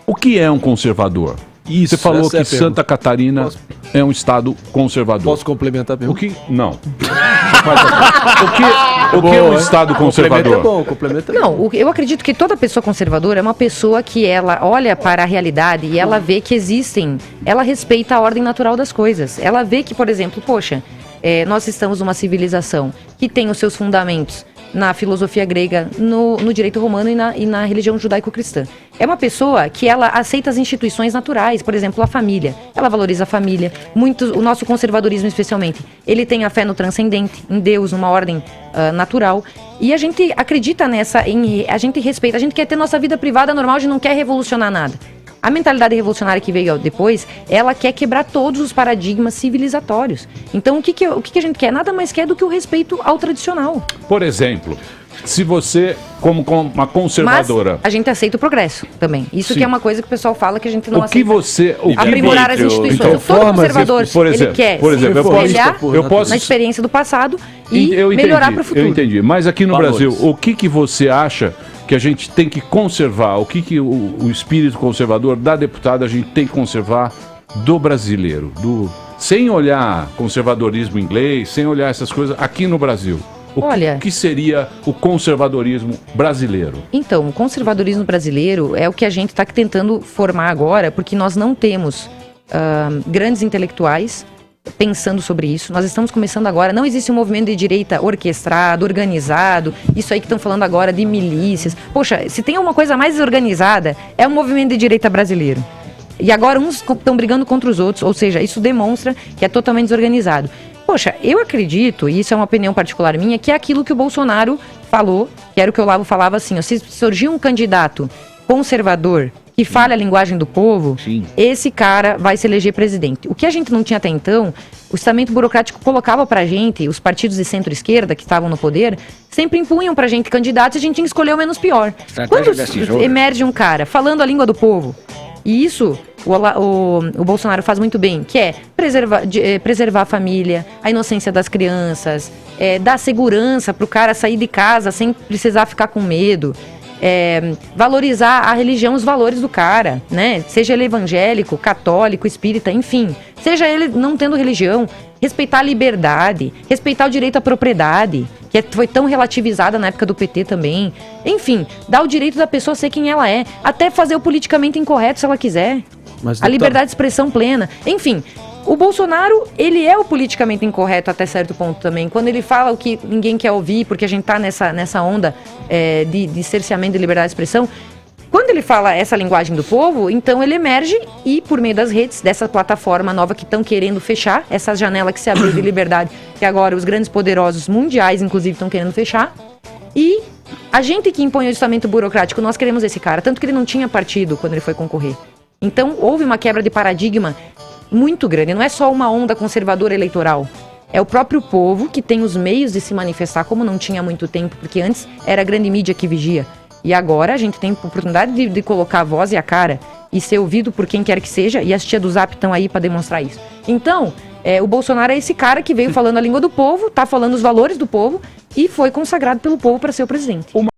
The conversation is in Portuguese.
o que é um conservador? Isso, você falou essa é que a pergunta. Santa Catarina é um estado conservador. Posso complementar a pergunta? O que? Não. O que é um estado conservador? Complementa é bom. Não, eu acredito que toda pessoa conservadora é uma pessoa que ela olha para a realidade e ela vê que existem, ela respeita a ordem natural das coisas. Ela vê que, por exemplo, poxa, nós estamos numa civilização que tem os seus fundamentos na filosofia grega, no direito romano e na religião judaico-cristã. É uma pessoa que ela aceita as instituições naturais, por exemplo, a família. Ela valoriza a família. O nosso conservadorismo, especialmente, ele tem a fé no transcendente, em Deus, numa ordem natural. E a gente acredita a gente respeita, a gente quer ter nossa vida privada normal, a gente não quer revolucionar nada. A mentalidade revolucionária que veio depois, ela quer quebrar todos os paradigmas civilizatórios. Então, o que a gente quer? Nada mais quer do que o respeito ao tradicional. Por exemplo, se você, como uma conservadora... Mas a gente aceita o progresso também. Isso Sim. que é uma coisa que o pessoal fala que a gente não O que aceita. você... Aprimorar as instituições. Então, Todo conservador, ele quer se espelhar na experiência do passado e melhorar para o futuro. Eu entendi. Mas aqui no Valores. Brasil, o que você acha que a gente tem que conservar? O que o espírito conservador da deputada a gente tem que conservar do brasileiro? Sem olhar conservadorismo inglês, sem olhar essas coisas, aqui no Brasil. O que seria o conservadorismo brasileiro? Então, o conservadorismo brasileiro é o que a gente está tentando formar agora, porque nós não temos grandes intelectuais pensando sobre isso. Nós estamos começando agora. Não existe um movimento de direita orquestrado, organizado. Isso aí que estão falando agora de milícias. Poxa, se tem uma coisa mais organizada, é o movimento de direita brasileiro. E agora uns estão brigando contra os outros. Ou seja, isso demonstra que é totalmente desorganizado. Poxa, eu acredito, e isso é uma opinião particular minha, que é aquilo que o Bolsonaro falou, que era o que o Olavo falava assim, ó, se surgir um candidato conservador que fale a linguagem do povo, esse cara vai se eleger presidente. O que a gente não tinha até então, o estamento burocrático colocava pra gente, os partidos de centro-esquerda que estavam no poder, sempre impunham pra gente candidatos e a gente tinha que escolher o menos pior. Quando emerge um cara falando a língua do povo, e isso o Bolsonaro faz muito bem, que é preservar a família, a inocência das crianças, dar segurança pro cara sair de casa sem precisar ficar com medo. Valorizar a religião, os valores do cara, né? Seja ele evangélico, católico, espírita, enfim. Seja ele não tendo religião, respeitar a liberdade, respeitar o direito à propriedade, que foi tão relativizada na época do PT também. Enfim, dar o direito da pessoa ser quem ela é, até fazer o politicamente incorreto se ela quiser. A liberdade de expressão plena. Enfim, o Bolsonaro, ele é o politicamente incorreto até certo ponto também. Quando ele fala o que ninguém quer ouvir, porque a gente tá nessa onda de cerceamento de liberdade de expressão, quando ele fala essa linguagem do povo, então ele emerge e, por meio das redes, dessa plataforma nova que estão querendo fechar, essa janela que se abriu de liberdade, que agora os grandes poderosos mundiais, inclusive, estão querendo fechar, e a gente que impõe o estamento burocrático, nós queremos esse cara, tanto que ele não tinha partido quando ele foi concorrer. Então, houve uma quebra de paradigma muito grande. Não é só uma onda conservadora eleitoral. É o próprio povo que tem os meios de se manifestar, como não tinha há muito tempo, porque antes era a grande mídia que vigia. E agora a gente tem a oportunidade de colocar a voz e a cara e ser ouvido por quem quer que seja, e as tia do Zap estão aí para demonstrar isso. Então, o Bolsonaro é esse cara que veio falando a língua do povo, tá falando os valores do povo e foi consagrado pelo povo para ser o presidente.